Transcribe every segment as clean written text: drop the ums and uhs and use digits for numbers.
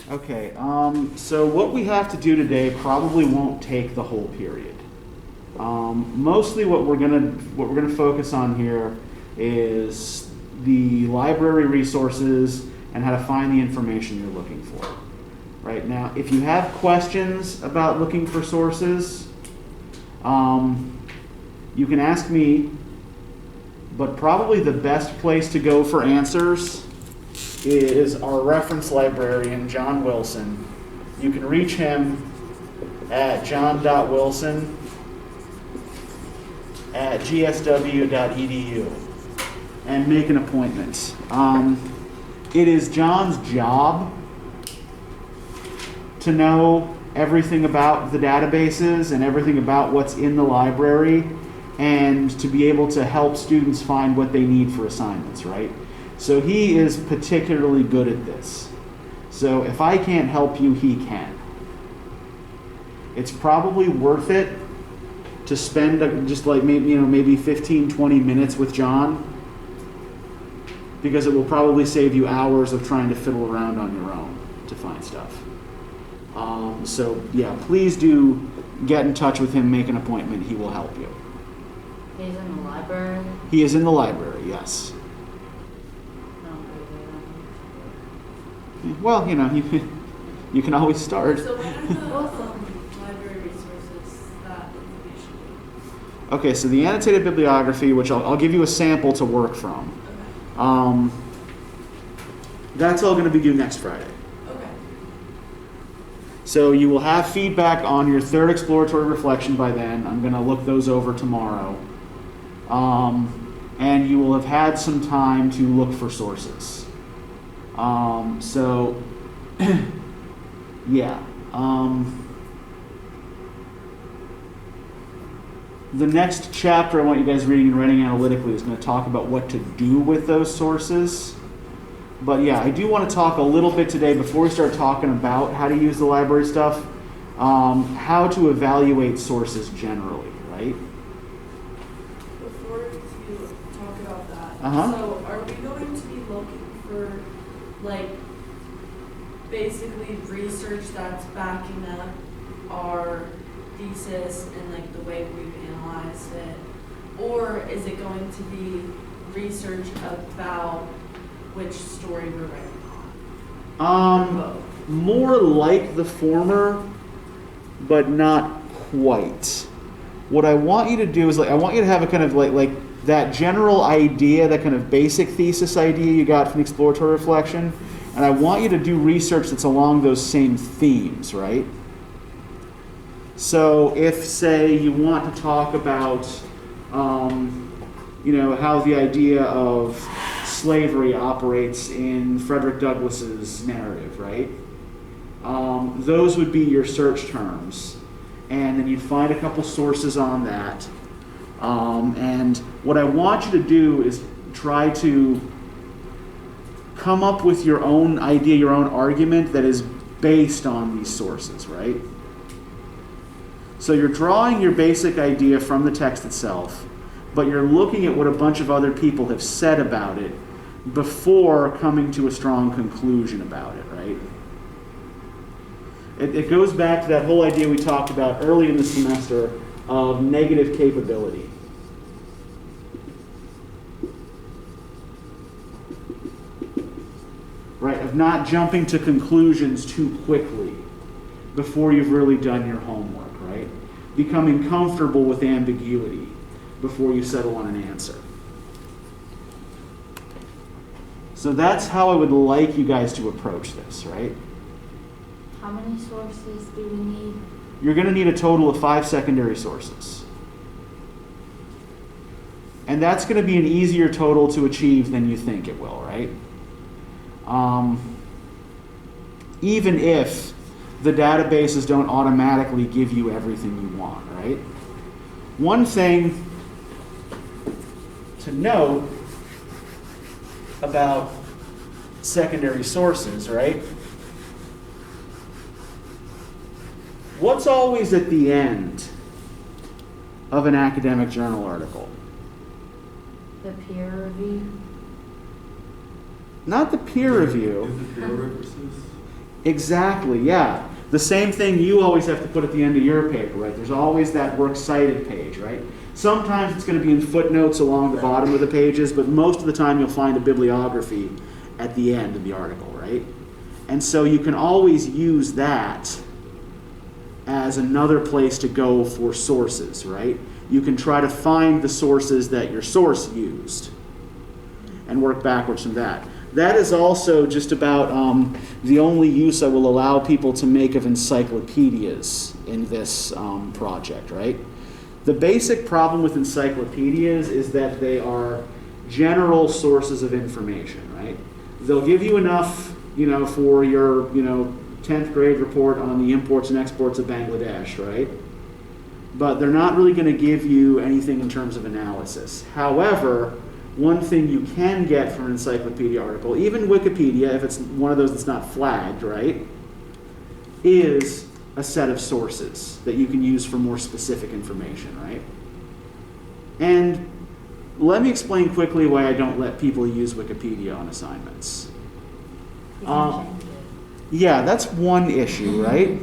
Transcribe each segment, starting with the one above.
Okay, so what we have to do today probably won't take the whole period. Mostly what we're gonna focus on here is the library resources and how to find the information you're looking for. Right now, if you have questions about looking for sources, you can ask me, but probably the best place to go for answers is our reference librarian, John Wilson. You can reach him at john.wilson@gsw.edu and make an appointment. It is John's job to know everything about the databases and everything about what's in the library and to be able to help students find what they need for assignments, right? So he is particularly good at this. So if I can't help you, he can. It's probably worth it to spend just like maybe 15, 20 minutes with John, because it will probably save you hours of trying to fiddle around on your own to find stuff. So yeah, please do get in touch with him, make an appointment. He will help you. He's in the library? He is in the library, yes. Well, you can always start. So what are the library resources that information? Okay, so the annotated bibliography, which I'll give you a sample to work from. Okay. That's all going to be due next Friday. Okay. So you will have feedback on your third exploratory reflection by then. I'm going to look those over tomorrow. And you will have had some time to look for sources. So, yeah. The next chapter I want you guys reading and writing analytically is going to talk about what to do with those sources. But yeah, I do want to talk a little bit today before we start talking about how to use the library stuff, how to evaluate sources generally, right? Before you talk about that, Uh-huh. so are we going to be looking for, like, basically research that's backing up our thesis and, like, the way we've analyzed it? Or is it going to be research about which story we're writing on? Or both? More like the former, but not quite. What I want you to do is I want you to have a kind of like that general idea, that kind of basic thesis idea you got from exploratory reflection, and I want you to do research that's along those same themes, right? So if, say, you want to talk about, how the idea of slavery operates in Frederick Douglass's narrative, right? Those would be your search terms. And then you'd find a couple sources on that. And what I want you to do is try to come up with your own idea, your own argument that is based on these sources, right? So you're drawing your basic idea from the text itself, but you're looking at what a bunch of other people have said about it before coming to a strong conclusion about it, right? It goes back to that whole idea we talked about early in the semester of negative capability. Right, of not jumping to conclusions too quickly before you've really done your homework, right? Becoming comfortable with ambiguity before you settle on an answer. So that's how I would like you guys to approach this, right? How many sources do we need? You're going to need a total of 5 secondary sources. And that's going to be an easier total to achieve than you think it will, right? Even if the databases don't automatically give you everything you want, right? One thing to note about secondary sources, right? What's always at the end of an academic journal article? The peer review? Not the peer review. Is it peer references? Exactly, yeah. The same thing you always have to put at the end of your paper, right? There's always that works cited page, right? Sometimes it's going to be in footnotes along the bottom of the pages, but most of the time you'll find a bibliography at the end of the article, right? And so you can always use that as another place to go for sources, right? You can try to find the sources that your source used and work backwards from that. That is also just about the only use I will allow people to make of encyclopedias in this project, right? The basic problem with encyclopedias is that they are general sources of information, right? They'll give you enough, for your, 10th grade report on the imports and exports of Bangladesh, right? But they're not really going to give you anything in terms of analysis. However, one thing you can get from an encyclopedia article, even Wikipedia, if it's one of those that's not flagged, right, is a set of sources that you can use for more specific information, right? And let me explain quickly why I don't let people use Wikipedia on assignments. Yeah, that's one issue, right?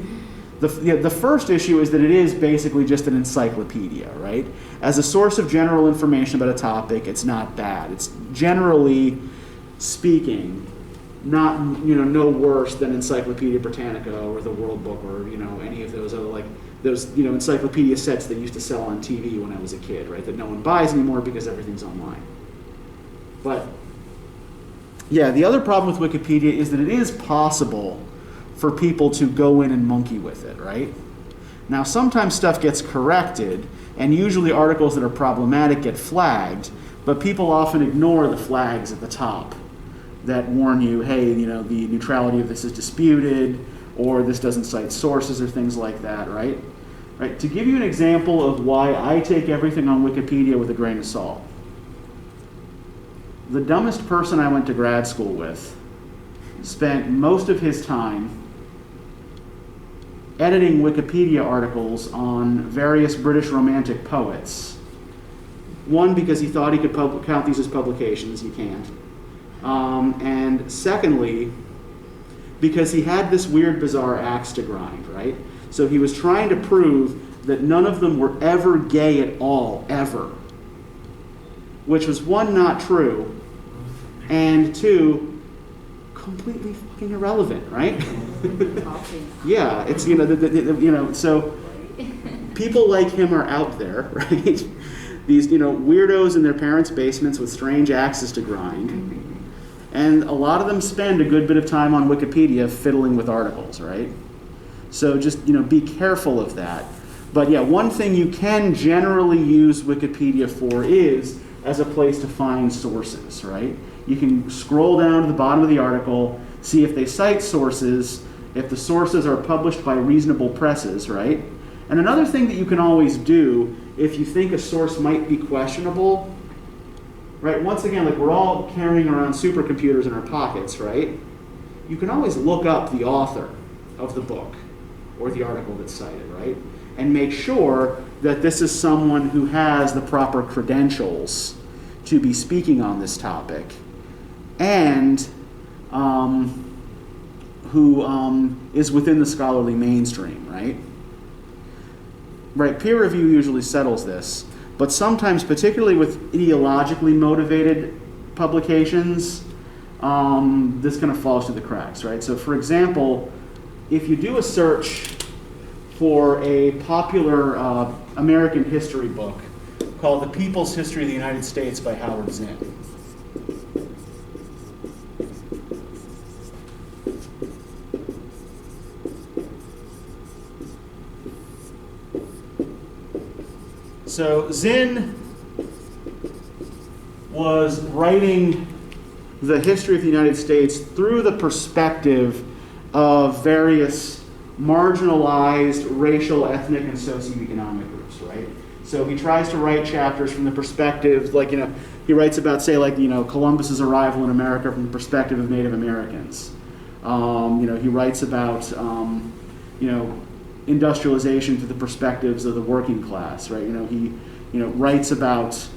The first issue is that it is basically just an encyclopedia, right? As a source of general information about a topic, it's not bad. It's generally speaking not, no worse than Encyclopedia Britannica or the World Book or, any of those other, those, encyclopedia sets that used to sell on TV when I was a kid, right? That no one buys anymore because everything's online. But, yeah, the other problem with Wikipedia is that it is possible for people to go in and monkey with it, right? Now, sometimes stuff gets corrected, and usually articles that are problematic get flagged, but people often ignore the flags at the top that warn you, hey, the neutrality of this is disputed, or this doesn't cite sources or things like that, right? Right. To give you an example of why I take everything on Wikipedia with a grain of salt, the dumbest person I went to grad school with spent most of his time editing Wikipedia articles on various British Romantic poets. One, because he thought he could count these as publications. You can't. And secondly, because he had this weird, bizarre axe to grind, right? So he was trying to prove that none of them were ever gay at all, ever. Which was, one, not true, and two, completely fucking irrelevant, right? Yeah, it's, so people like him are out there, right? These, weirdos in their parents' basements with strange axes to grind. And a lot of them spend a good bit of time on Wikipedia fiddling with articles, right? So just, be careful of that. But yeah, one thing you can generally use Wikipedia for is as a place to find sources, right? You can scroll down to the bottom of the article, see if they cite sources, if the sources are published by reasonable presses, right? And another thing that you can always do if you think a source might be questionable, right? Once again, we're all carrying around supercomputers in our pockets, right? You can always look up the author of the book or the article that's cited, right? And make sure that this is someone who has the proper credentials to be speaking on this topic and who is within the scholarly mainstream, right? Right, peer review usually settles this, but sometimes, particularly with ideologically motivated publications, this kind of falls through the cracks, right? So for example, if you do a search for a popular American history book called The People's History of the United States by Howard Zinn, so Zinn was writing the history of the United States through the perspective of various marginalized racial, ethnic, and socioeconomic groups, right? So he tries to write chapters from the perspective, he writes about, say, Columbus's arrival in America from the perspective of Native Americans. He writes about, industrialization through the perspectives of the working class, right? He writes about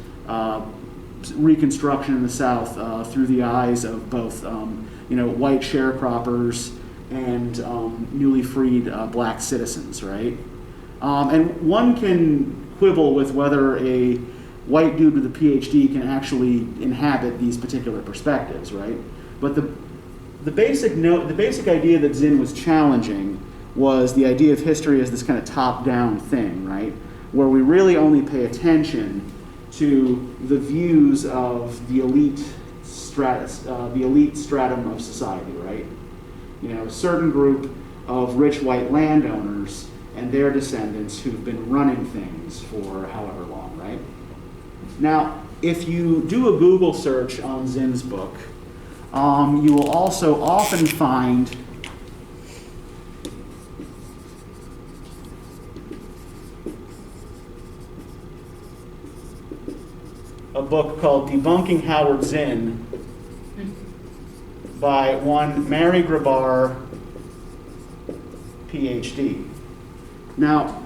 Reconstruction in the South through the eyes of both white sharecroppers and newly freed black citizens, right? And one can quibble with whether a white dude with a PhD can actually inhabit these particular perspectives, right? But the basic idea that Zinn was challenging was the idea of history as this kind of top-down thing, right? Where we really only pay attention to the views of the elite stratum of society, right? You know, a certain group of rich white landowners and their descendants who've been running things for however long, right? Now, if you do a Google search on Zinn's book, you will also often find a book called Debunking Howard Zinn by one Mary Grabar, PhD. Now,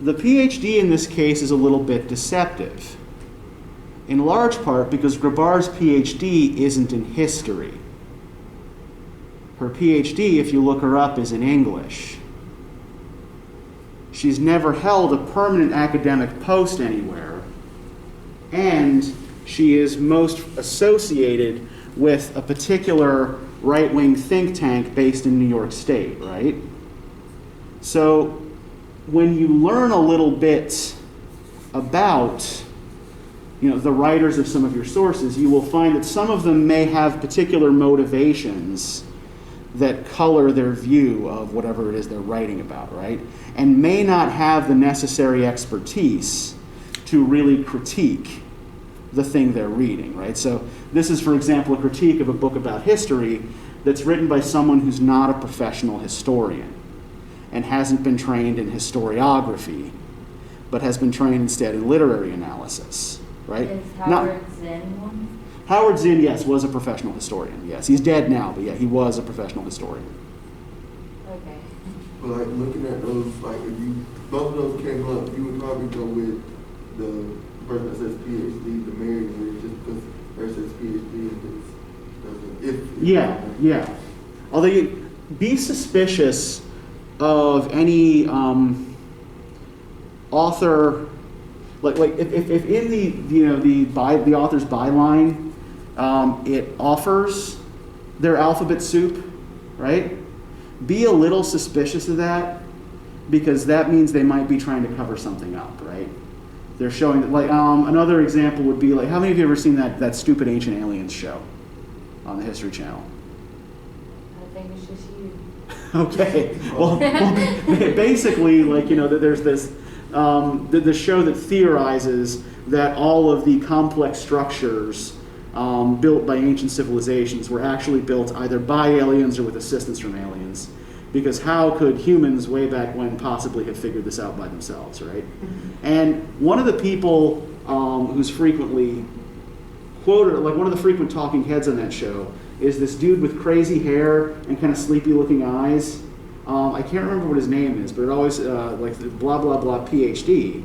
the PhD in this case is a little bit deceptive, in large part because Grabar's PhD isn't in history. Her PhD, if you look her up, is in English. She's never held a permanent academic post anywhere, and she is most associated with a particular right-wing think tank based in New York State, right? So when you learn a little bit about, you know, the writers of some of your sources, you will find that some of them may have particular motivations that color their view of whatever it is they're writing about, right? And may not have the necessary expertise to really critique the thing they're reading, right? So this is, for example, a critique of a book about history that's written by someone who's not a professional historian and hasn't been trained in historiography, but has been trained instead in literary analysis, right? Is Howard Zinn one? Howard Zinn, yes, was a professional historian. Yes, he's dead now, but yeah, he was a professional historian. Okay. But like looking at those, like if you both of those came up, you would probably go with the person that says PhD, the married one, just because there says PhD and it's doesn't. Yeah. Although you be suspicious of any author, like if in the author's byline, it offers their alphabet soup, right? Be a little suspicious of that, because that means they might be trying to cover something up, right? They're showing that, like, another example would be, like, how many of you have ever seen that stupid Ancient Aliens show on the History Channel? I think it's just you. Okay, well, basically, like, you know, there's this, the show that theorizes that all of the complex structures built by ancient civilizations were actually built either by aliens or with assistance from aliens. Because how could humans way back when possibly have figured this out by themselves, right? And one of the people who's frequently quoted, like one of the frequent talking heads on that show, is this dude with crazy hair and kind of sleepy looking eyes. I can't remember what his name is, but it always, like blah, blah, blah, PhD.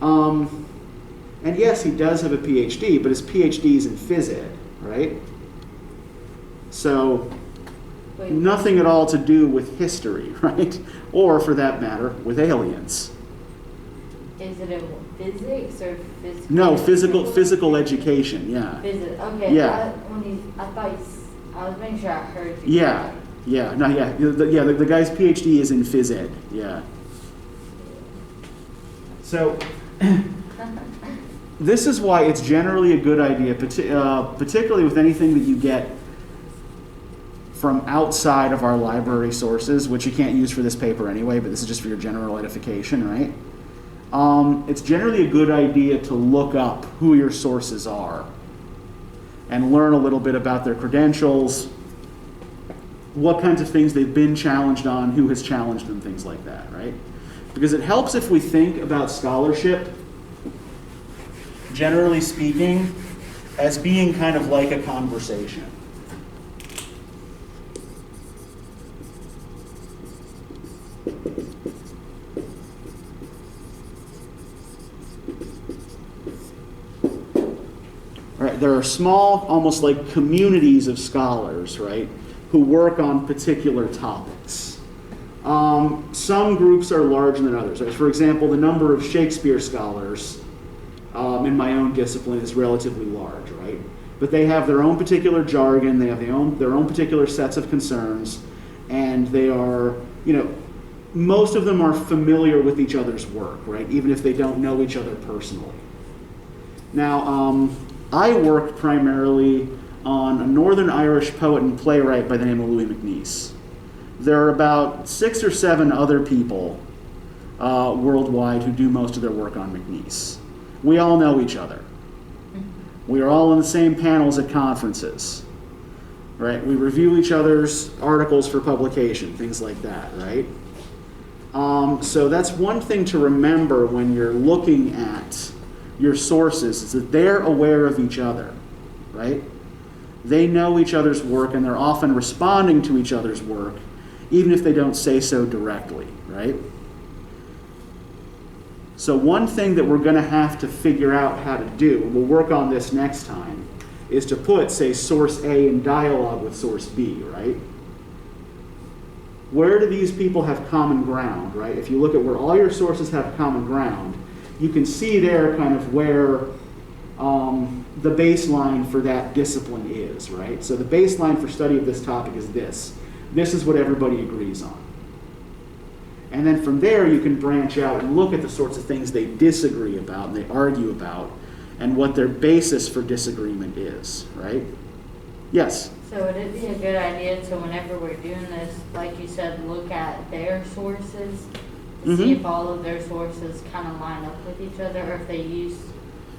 And yes, he does have a PhD, but his PhD is in phys ed, right? So Wait, nothing at all to do with history, right? Or, for that matter, with aliens. is it in physics or physical? No, physical education, yeah. Physics. Okay. Yeah. I thought I was making sure I heard you. Yeah. The guy's PhD is in phys ed, yeah. So, this is why it's generally a good idea, particularly with anything that you get from outside of our library sources, which you can't use for this paper anyway, but this is just for your general edification, right? It's generally a good idea to look up who your sources are and learn a little bit about their credentials, what kinds of things they've been challenged on, who has challenged them, things like that, right? Because it helps if we think about scholarship, generally speaking, as being kind of like a conversation. Right, there are small, almost like communities of scholars, right, who work on particular topics. Some groups are larger than others. For example, the number of Shakespeare scholars in my own discipline is relatively large, right? But they have their own particular jargon, they have their own particular sets of concerns, and they are, most of them are familiar with each other's work, right? Even if they don't know each other personally. Now, I work primarily on a Northern Irish poet and playwright by the name of Louis MacNeice. There are about 6 or 7 other people worldwide who do most of their work on MacNeice. We all know each other. We are all in the same panels at conferences, right? We review each other's articles for publication, things like that, right? So that's one thing to remember when you're looking at your sources, is that they're aware of each other, right? They know each other's work, and they're often responding to each other's work, even if they don't say so directly, right? So one thing that we're going to have to figure out how to do, and we'll work on this next time, is to put, say, source A in dialogue with source B, right? Where do these people have common ground, right? If you look at where all your sources have common ground, you can see there kind of where the baseline for that discipline is, right? So the baseline for study of this topic is this. This is what everybody agrees on. And then from there, you can branch out and look at the sorts of things they disagree about and they argue about and what their basis for disagreement is, right? Yes? So would it be a good idea to, whenever we're doing this, like you said, look at their sources to see if all of their sources kind of line up with each other, or if they use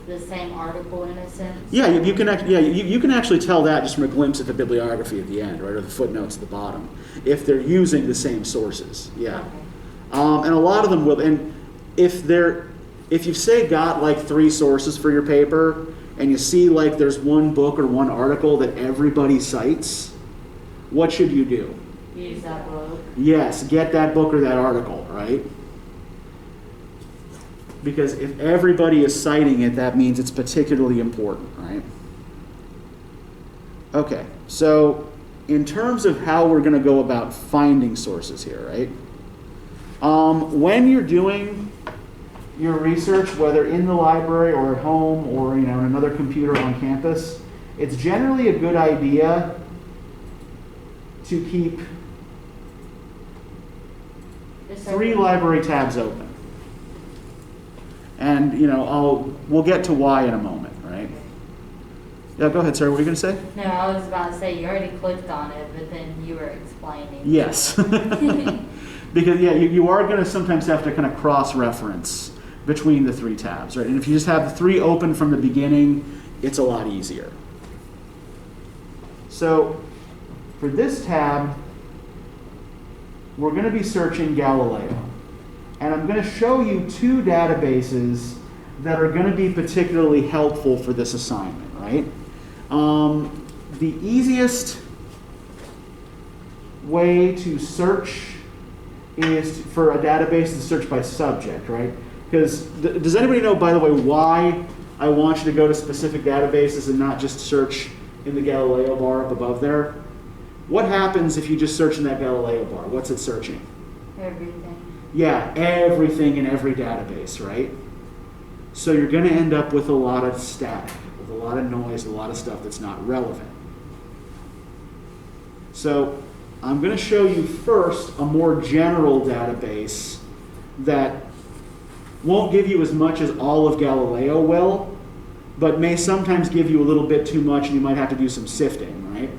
the same article in a sense? Yeah, you can actually tell that just from a glimpse at the bibliography at the end, right, or the footnotes at the bottom, if they're using the same sources. Yeah. Okay. And a lot of them will. And if you've say got like 3 sources for your paper, and you see like there's one book or one article that everybody cites, what should you do? Use that book. Yes, get that book or that article, right? Because if everybody is citing it, that means it's particularly important, right? Okay, so in terms of how we're going to go about finding sources here, right? When you're doing your research, whether in the library or at home or in another computer on campus, it's generally a good idea to keep 3 library tabs open. And we'll get to why in a moment, right? Yeah, go ahead, sir. What were you going to say? No, I was about to say you already clicked on it, but then you were explaining. Yes. Because, you are going to sometimes have to kind of cross-reference between the 3 tabs, right? And if you just have the 3 open from the beginning, it's a lot easier. So, for this tab, we're going to be searching Galileo. And I'm going to show you 2 databases that are going to be particularly helpful for this assignment, right? The easiest way to search is for a database to search by subject, right? Because does anybody know, by the way, why I want you to go to specific databases and not just search in the Galileo bar up above there? What happens if you just search in that Galileo bar? What's it searching? Everything. Yeah, everything in every database, right? So you're going to end up with a lot of static, with a lot of noise, a lot of stuff that's not relevant. So I'm going to show you first a more general database that won't give you as much as all of Galileo will, but may sometimes give you a little bit too much and you might have to do some sifting, right?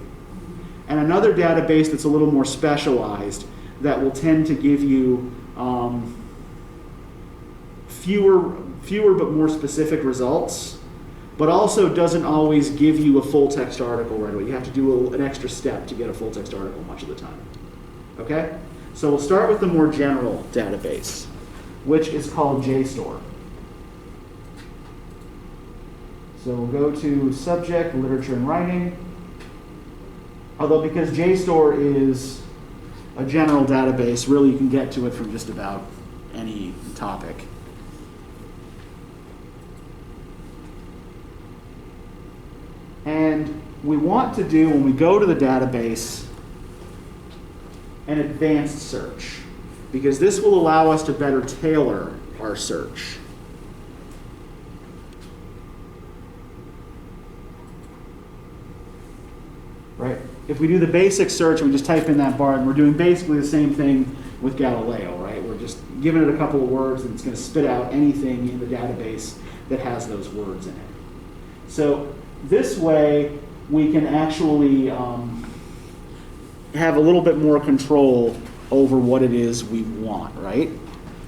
And another database that's a little more specialized that will tend to give you fewer but more specific results, but also doesn't always give you a full text article right away. You have to do an extra step to get a full text article much of the time. Okay? So we'll start with the more general database, which is called Jstor. So we'll go to Subject, Literature and Writing. Although because Jstor is a general database, really you can get to it from just about any topic. And we want to do, when we go to the database, and advanced search, because this will allow us to better tailor our search. Right? If we do the basic search and we just type in that bar, and we're doing basically the same thing with Galileo, right? We're just giving it a couple of words and it's going to spit out anything in the database that has those words in it. So this way we can actually have a little bit more control over what it is we want, right?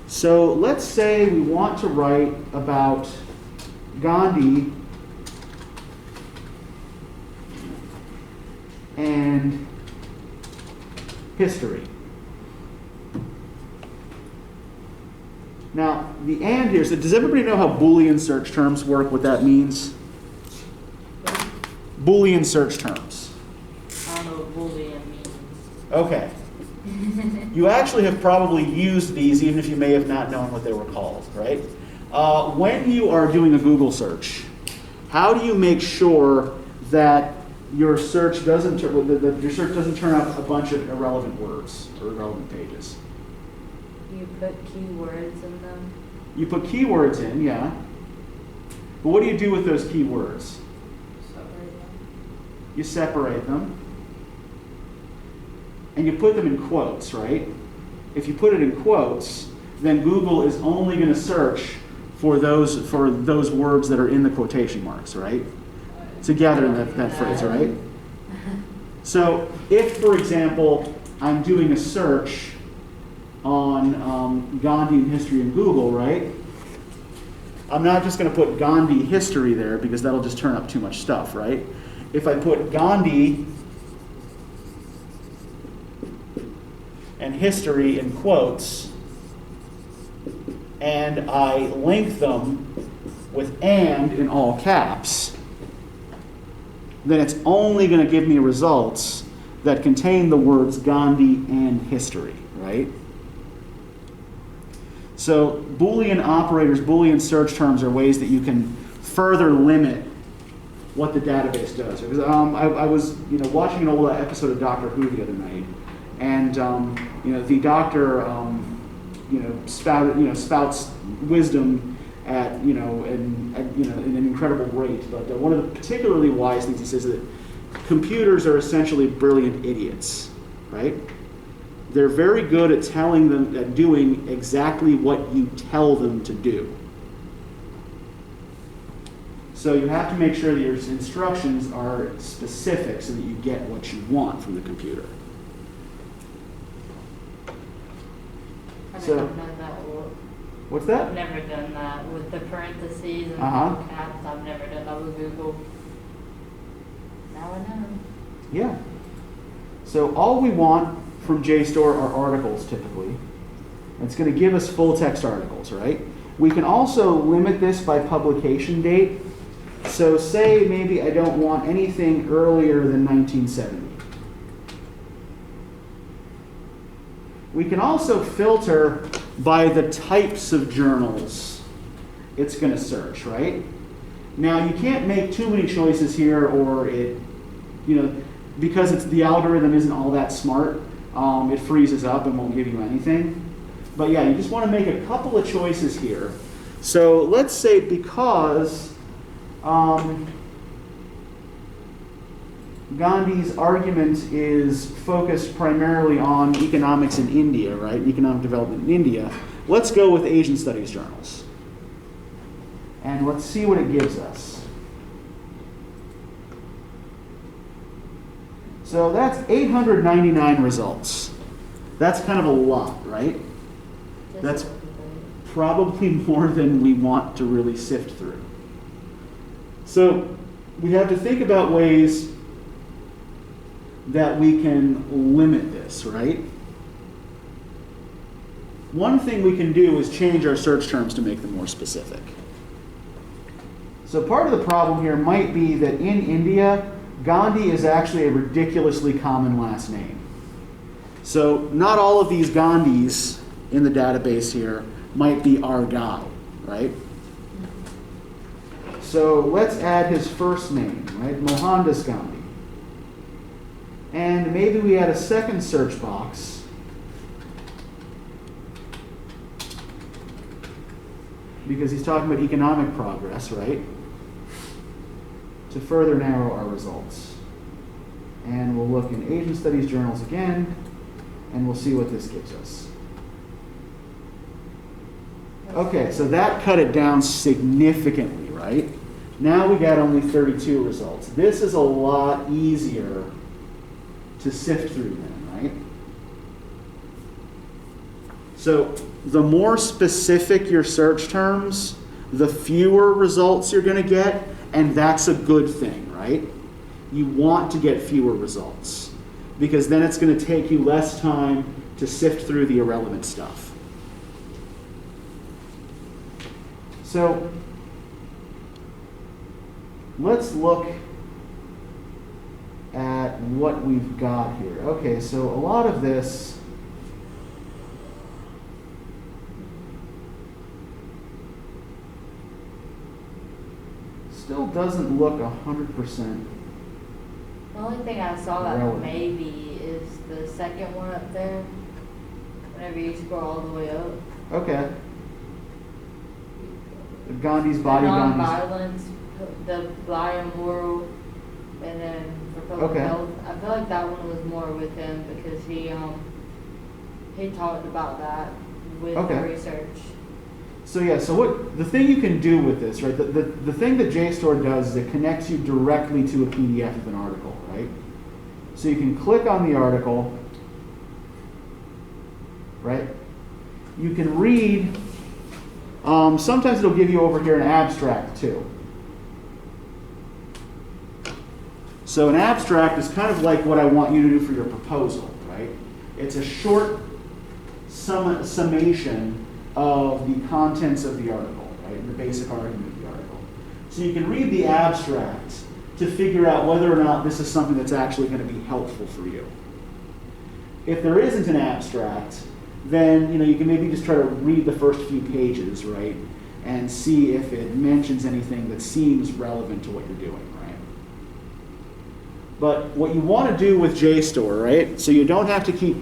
So let's say we want to write about Gandhi and history. Now, the and here, so does everybody know how Boolean search terms work, what that means? Boolean search terms. I don't know what Boolean means. Okay. You actually have probably used these even if you may have not known what they were called, right? When you are doing a Google search, how do you make sure that your search doesn't turn up a bunch of irrelevant words or irrelevant pages? You put keywords in them. You put keywords in, yeah. But what do you do with those keywords? Separate them. You separate them. And you put them in quotes, right? If you put it in quotes, then Google is only going to search for those words that are in the quotation marks, right? Together in that phrase, right? So if, for example, I'm doing a search on Gandhi and history in Google, right? I'm not just going to put Gandhi history there because that'll just turn up too much stuff, right? If I put Gandhi and history in quotes and I link them with and in all caps, then it's only going to give me results that contain the words Gandhi and history, right? So Boolean operators, Boolean search terms are ways that you can further limit what the database does. Because I was watching an old episode of Doctor Who the other night, and the doctor spouts wisdom at an incredible rate. But one of the particularly wise things he says is that computers are essentially brilliant idiots, right? They're very good at doing exactly what you tell them to do. So you have to make sure that your instructions are specific so that you get what you want from the computer. I've So- never done that. What's I've that? never done that with the parentheses and Uh-huh. all caps. I've never done that with Google. Now I know. Yeah. So all we want from Jstor are articles typically. It's going to give us full text articles, right? We can also limit this by publication date. So say maybe I don't want anything earlier than 1970. We can also filter by the types of journals it's going to search, right? Now you can't make too many choices here, or because the algorithm isn't all that smart, it freezes up and won't give you anything. But yeah, you just want to make a couple of choices here. So let's say because Gandhi's argument is focused primarily on economics in India, right? Economic development in India. Let's go with Asian studies journals. And let's see what it gives us. So that's 899 results. That's kind of a lot, right? That's probably more than we want to really sift through. So we have to think about ways that we can limit this, right? One thing we can do is change our search terms to make them more specific. So part of the problem here might be that in India, Gandhi is actually a ridiculously common last name. So not all of these Gandhis in the database here might be our guy, right? So let's add his first name, right? Mohandas Gandhi. And maybe we add a second search box because he's talking about economic progress, right? To further narrow our results. And we'll look in Asian Studies journals again, and we'll see what this gives us. Okay, so that cut it down significantly, right? Now we got only 32 results. This is a lot easier to sift through then, right? So the more specific your search terms, the fewer results you're going to get, and that's a good thing, right? You want to get fewer results because then it's going to take you less time to sift through the irrelevant stuff. So let's look at what we've got here. Okay, so a lot of this still doesn't look 100%. The only thing I saw that relevant. maybe is the second one up there. Whenever you scroll all the way up. Okay. Gandhi's The body, Gandhi's. non-violence, the biomoral, and then for public Okay. health. I feel like that one was more with him because he talked about that with the Okay. research. So yeah, so what the thing you can do with this, right? The thing that Jstor does is it connects you directly to a PDF of an article, right? So you can click on the article, right? You can read. Sometimes it'll give you over here an abstract too. So an abstract is kind of like what I want you to do for your proposal, right? It's a short summation of the contents of the article, right? The basic argument of the article. So you can read the abstract to figure out whether or not this is something that's actually going to be helpful for you. If there isn't an abstract, then you can maybe just try to read the first few pages, right? And see if it mentions anything that seems relevant to what you're doing, right? But what you want to do with Jstor, right? So you don't have to keep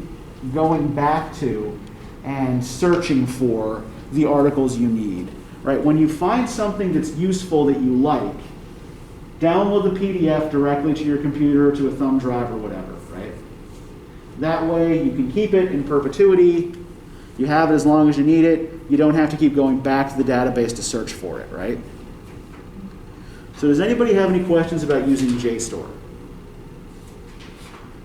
going back to and searching for the articles you need, right? When you find something that's useful that you like, download the PDF directly to your computer, to a thumb drive or whatever, right? That way you can keep it in perpetuity. You have it as long as you need it. You don't have to keep going back to the database to search for it, right? So does anybody have any questions about using Jstor?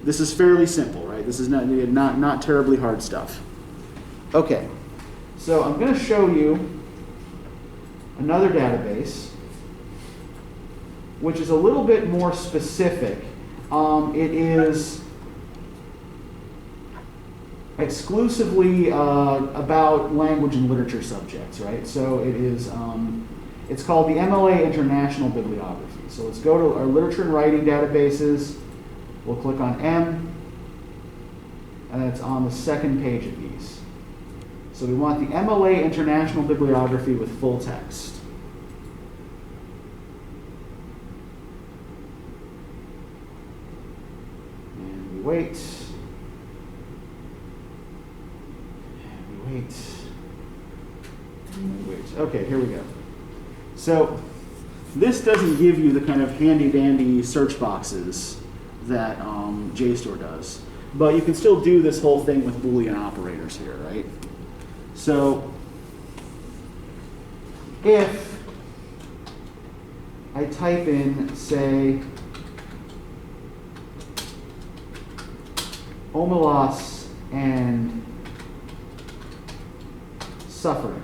This is fairly simple, right? This is not terribly hard stuff. Okay, so I'm going to show you another database, which is a little bit more specific. It is exclusively about language and literature subjects, right? So it is, it's called the MLA International Bibliography. So let's go to our literature and writing databases. We'll click on M, and it's on the second page of these. So we want the MLA International Bibliography with full text. And we wait. And we wait. Okay, here we go. So this doesn't give you the kind of handy-dandy search boxes that Jstor does. But you can still do this whole thing with Boolean operators here, right? So if I type in, say, omelos and suffering,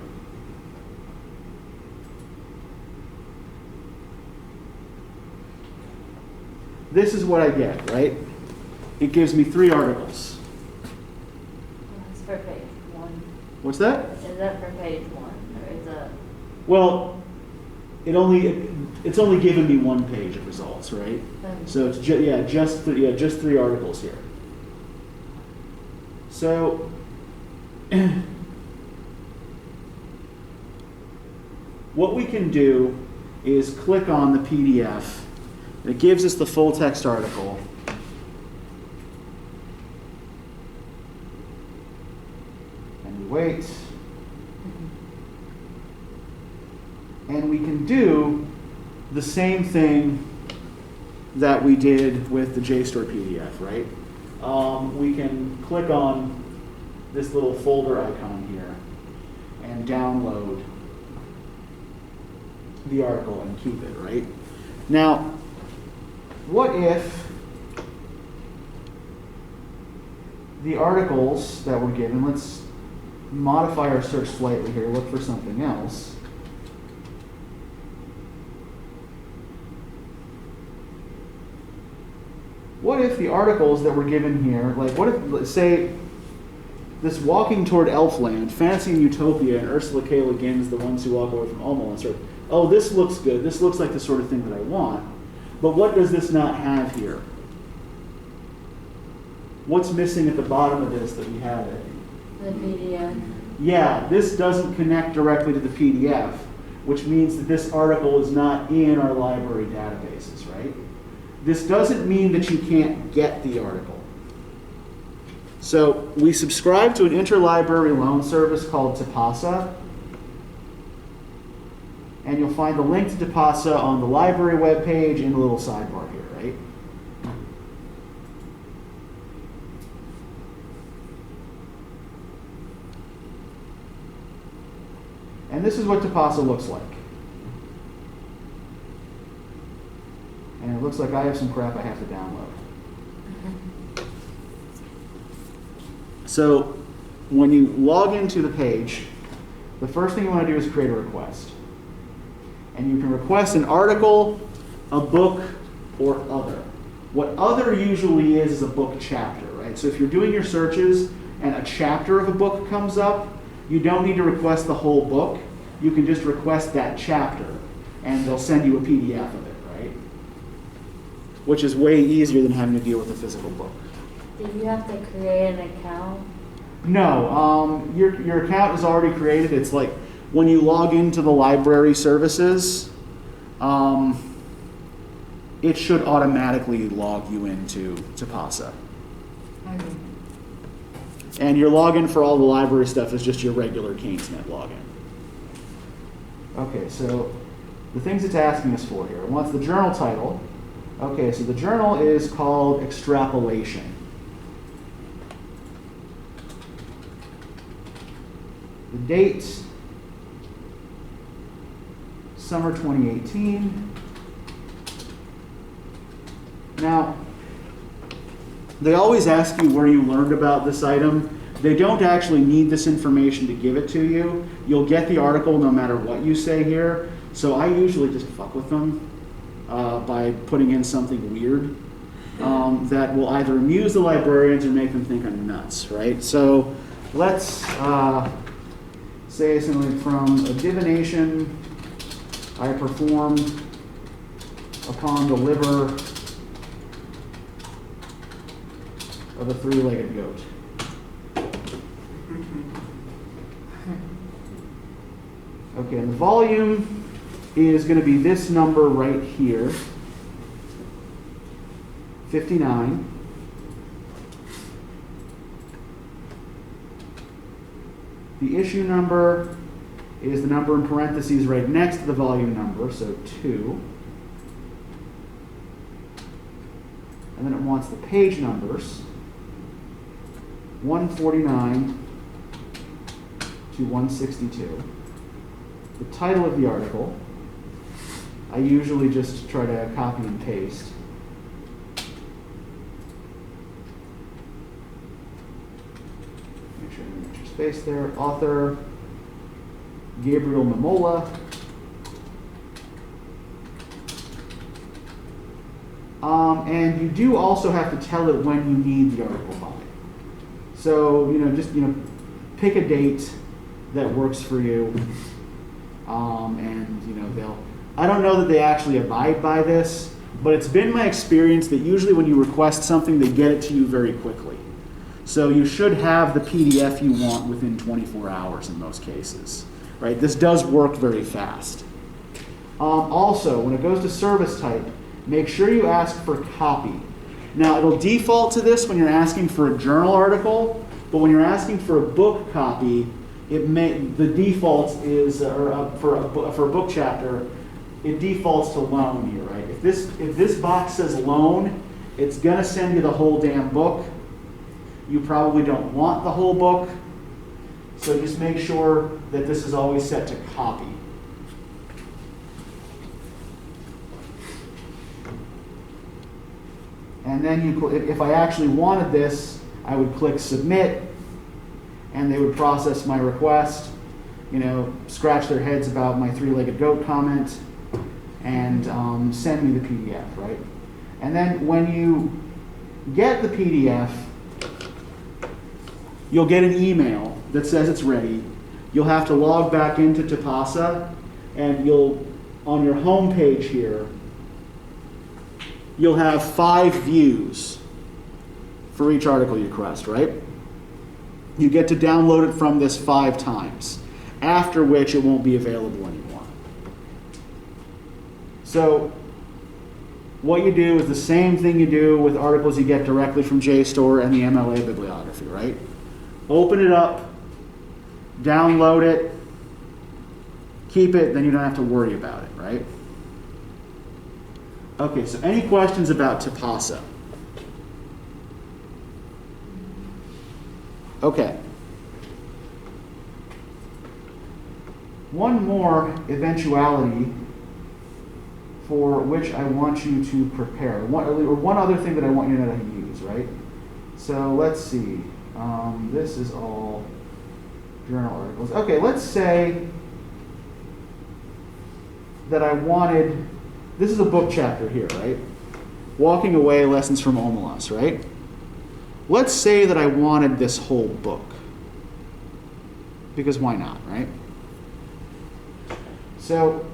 this is what I get, right? It gives me 3 articles. That's for page 1. What's that? Is that for page 1, or is that? Well, it's only given me 1 page of results, right? So it's just 3 articles here. So what we can do is click on the PDF. It gives us the full text article. And we wait. And we can do the same thing that we did with the Jstor PDF, right? We can click on this little folder icon here and download the article and keep it, right? Now, what if the articles that were given, let's modify our search slightly here, look for something else. What if the articles that were given here, like what if, let's say, this Walking Toward Elfland, Fantasy and Utopia, and Ursula K. Le Guin's The Ones Who Walk Away from Omelette, or, oh, this looks good, this looks like the sort of thing that I want, but what does this not have here? What's missing at the bottom of this that we have it? The PDF. Yeah, this doesn't connect directly to the PDF, which means that this article is not in our library databases, right? This doesn't mean that you can't get the article. So we subscribe to an interlibrary loan service called Tipasa, and you'll find the link to Tipasa on the library webpage in the little sidebar here, right? And this is what Tipasa looks like. And it looks like I have some crap I have to download. So when you log into the page, the first thing you want to do is create a request. And you can request an article, a book, or other. What other usually is a book chapter, right? So if you're doing your searches and a chapter of a book comes up, you don't need to request the whole book. You can just request that chapter, and they'll send you a PDF of it, right? Which is way easier than having to deal with a physical book. Did you have to create an account? No, your account is already created. It's like when you log into the library services, it should automatically log you into Tipasa. Okay. And your login for all the library stuff is just your regular CanesNet login. Okay, so the things it's asking us for here. It wants the journal title. Okay, so the journal is called Extrapolation. The date, summer 2018. Now, they always ask you where you learned about this item. They don't actually need this information to give it to you. You'll get the article no matter what you say here. So I usually just fuck with them by putting in something weird that will either amuse the librarians or make them think I'm nuts, right? So let's say something from a divination I performed upon the liver of a three-legged goat. Okay, and the volume is going to be this number right here, 59. The issue number is the number in parentheses right next to the volume number, so 2. And then it wants the page numbers, 149 to 162. The title of the article, I usually just try to copy and paste. Make sure I make your space there. Author, Gabriel Mamola. And you do also have to tell it when you need the article by. So, just, pick a date that works for you. I don't know that they actually abide by this, but it's been my experience that usually when you request something, they get it to you very quickly. So you should have the PDF you want within 24 hours in most cases, right? This does work very fast. Also, when it goes to service type, make sure you ask for copy. Now, it'll default to this when you're asking for a journal article, but when you're asking for a book copy, the default is, for a book chapter, it defaults to loan here, right? If this box says loan, it's gonna send you the whole damn book. You probably don't want the whole book, so just make sure that this is always set to copy. And then if I actually wanted this, I would click submit, and they would process my request, scratch their heads about my three-legged goat comment, and send me the PDF, right? And then when you get the PDF, you'll get an email that says it's ready. You'll have to log back into Tapasa, and on your home page here, you'll have 5 views for each article you request, right? You get to download it from this 5 times, after which it won't be available anymore. So what you do is the same thing you do with articles you get directly from Jstor and the MLA bibliography, right? Open it up, download it, keep it, then you don't have to worry about it, right? Okay, so any questions about Tapasa? Okay. One more eventuality for which I want you to prepare. One other thing that I want you to know how to use, right? So let's see. This is all journal articles. Okay, let's say that I wanted, this is a book chapter here, right? Walking Away, Lessons from Omelas, right? Let's say that I wanted this whole book. Because why not, right? So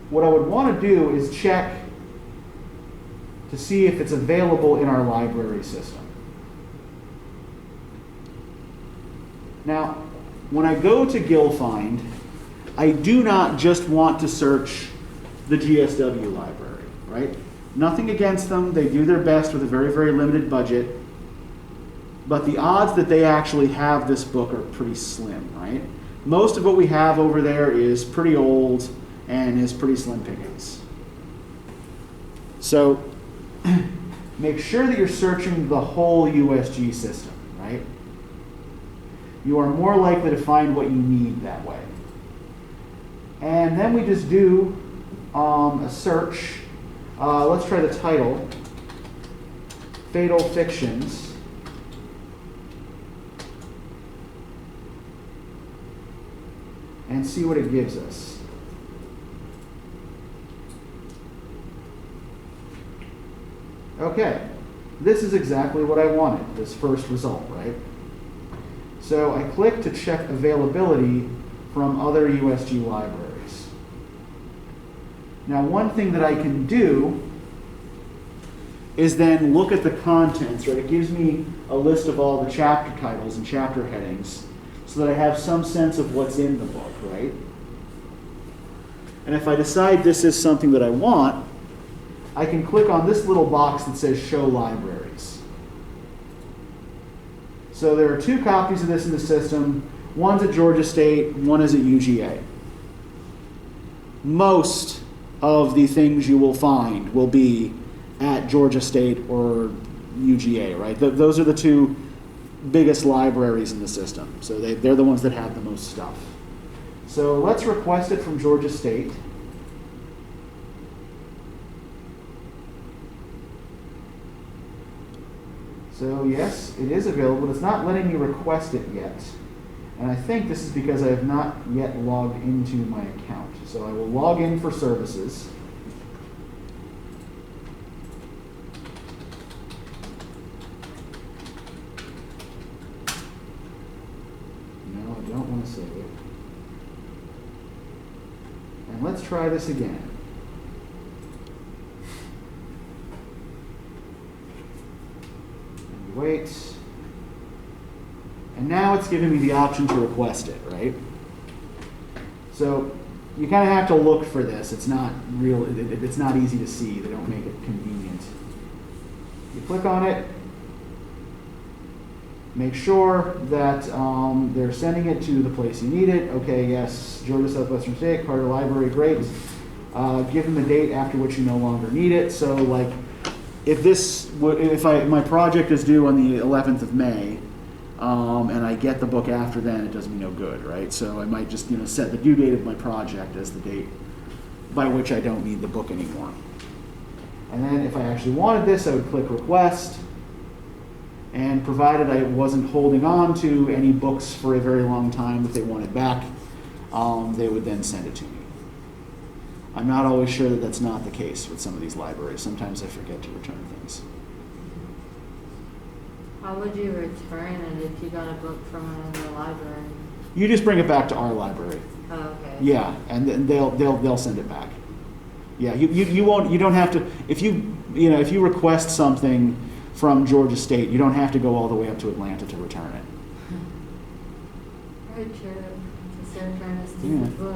what I would want to do is check to see if it's available in our library system. Now, when I go to Gilfind, I do not just want to search the GSW library, right? Nothing against them. They do their best with a very, very limited budget. But the odds that they actually have this book are pretty slim, right? Most of what we have over there is pretty old and is pretty slim pickings. So make sure that you're searching the whole USG system, right? You are more likely to find what you need that way. And then we just do a search. Let's try the title, Fatal Fictions. And see what it gives us. Okay, this is exactly what I wanted, this first result, right? So I click to check availability from other USG libraries. Now, one thing that I can do is then look at the contents, right? It gives me a list of all the chapter titles and chapter headings so that I have some sense of what's in the book, right? And if I decide this is something that I want, I can click on this little box that says Show Libraries. So there are 2 copies of this in the system. One's at Georgia State, one is at UGA. Most of the things you will find will be at Georgia State or UGA, right? Those are the 2 biggest libraries in the system. So they're the ones that have the most stuff. So let's request it from Georgia State. So yes, it is available. It's not letting me request it yet. And I think this is because I have not yet logged into my account. So I will log in for services. No, I don't want to save it. And let's try this again. And wait. And now it's giving me the option to request it, right? So you kind of have to look for this. It's not real. It's not easy to see. They don't make it convenient. You click on it, Make sure that they're sending it to the place you need it. Okay, yes, Georgia Southwestern State, Carter Library, great. Give them the date after which you no longer need it. So, like, if my project is due on the 11th of May, and I get the book after then, it does me no good, right? So I might just, set the due date of my project as the date by which I don't need the book anymore. And then if I actually wanted this, I would click request. And provided I wasn't holding on to any books for a very long time that they wanted back, they would then send it to me. I'm not always sure that that's not the case with some of these libraries. Sometimes I forget to return things. How would you return it if you got a book from another library? You just bring it back to our library. Oh, okay. Yeah, and then they'll send it back. Yeah, you won't. You don't have to. If you request something from Georgia State, you don't have to go all the way up to Atlanta to return it. Very true. It's a return a stupid book.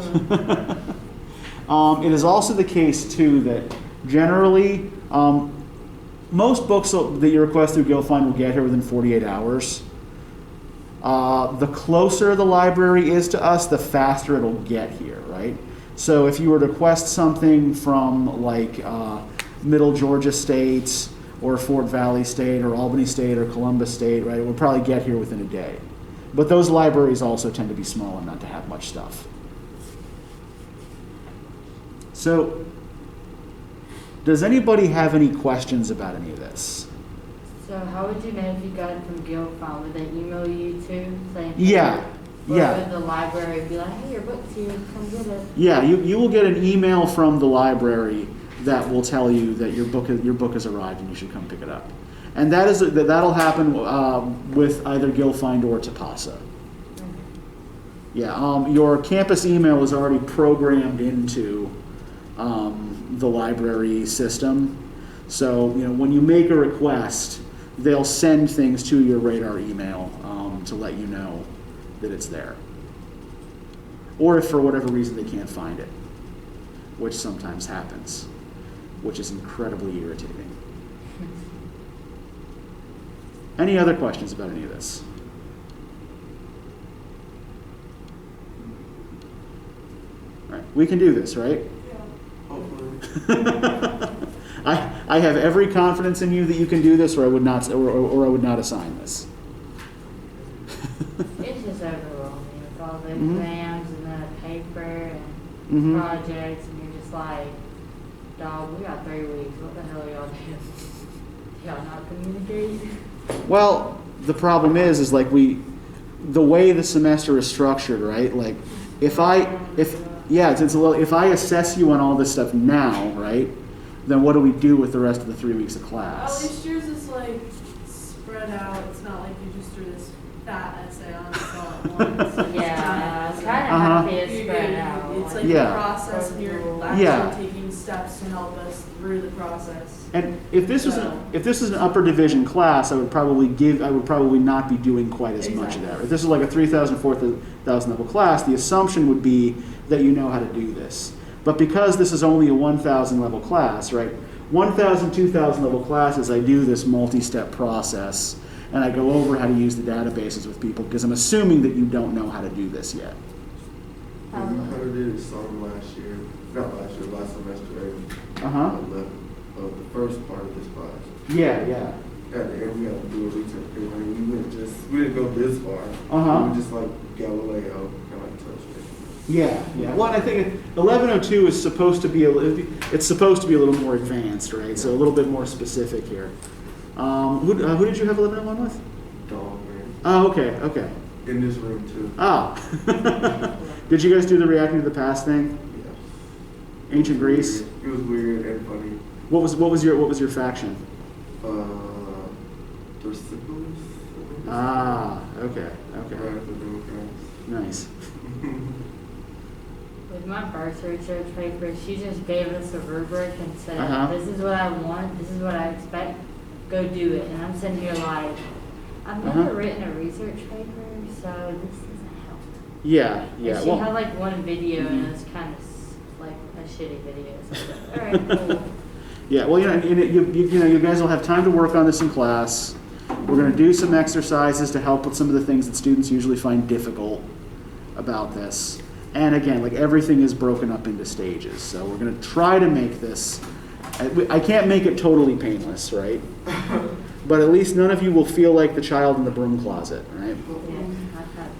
It is also the case too that generally most books that you request through Gilfind will get here within 48 hours. The closer the library is to us, the faster it'll get here, right? So if you were to request something from like Middle Georgia State or Fort Valley State or Albany State or Columbus State, right, it would probably get here within a day. But those libraries also tend to be small and not to have much stuff. So, does anybody have any questions about any of this? So how would you know if you got it from Gilfind? Would they email you too, saying? Yeah, or yeah. would the library be like, hey, your book's here, come get it? Yeah, you will get an email from the library that will tell you that your book has arrived and you should come pick it up. And that'll happen with either Gilfind or Tapasa. Yeah, your campus email is already programmed into the library system. So when you make a request, they'll send things to your radar email to let you know that it's there. Or if for whatever reason they can't find it, which sometimes happens, which is incredibly irritating. Any other questions about any of this? All right, we can do this, right? Yeah, hopefully. I have every confidence in you that you can do this, or I would not, or I would not assign this. It's just overwhelming with all the Mhm. exams and the paper and Mhm. projects, and you're just like, dog, we got 3 weeks. What the hell are y'all doing? Y'all not communicate? Well, the problem is like the way the semester is structured, right? Like, if I assess you on all this stuff now, right? Then what do we do with the rest of the 3 weeks of At class? least yours is like spread out. It's not like you just threw this fat essay on us all at once. Yeah, it's kind of Uh-huh. happy it's spread out. It's like Yeah. a process, and you're Yeah. actually taking steps to help us through the process. And if this was an upper division class, I would probably not be doing quite as much of that. If this is like a 3,000, 4,000 level class, the assumption would be that you know how to do this. But because this is only a 1,000 level class, right? 1,000, 2,000 level classes, I do this multi-step process, and I go over how to use the databases with people because I'm assuming that you don't know how to do this yet. We kind of did it some last semester, right? Uh-huh. The first part of this class. Yeah. At the end, we had to do a research paper. We didn't go this far. Uh-huh. We were just like Galileo, kind of like touch it. Yeah. Well, and I think 1102 is supposed to be a little more advanced, right? So a little bit more specific here. Who did you have 1101 with? Dog, man. Oh, okay. In this room, too. Oh. Did you guys do the reacting to the past thing? Yeah. Ancient Greece. It was weird and funny. What was your faction? Persepolis? Ah, okay. Right, the Democrats. Nice. With my first research paper, she just gave us a rubric and said, Uh-huh. this is what I want, this is what I expect, go do it. And I'm sitting here like, I've never Uh-huh. written a research paper, so this doesn't help. Yeah. And she Well, had like one video and it was kind of like a shitty video. So I was like, all right, cool. yeah. Well, you guys will have time to work on this in class. We're going to do some exercises to help with some of the things that students usually find difficult about this. And again, like everything is broken up into stages. So we're going to try to make this, I can't make it totally painless, right? But at least none of you will feel like the child in the broom closet, right? Yeah, I've had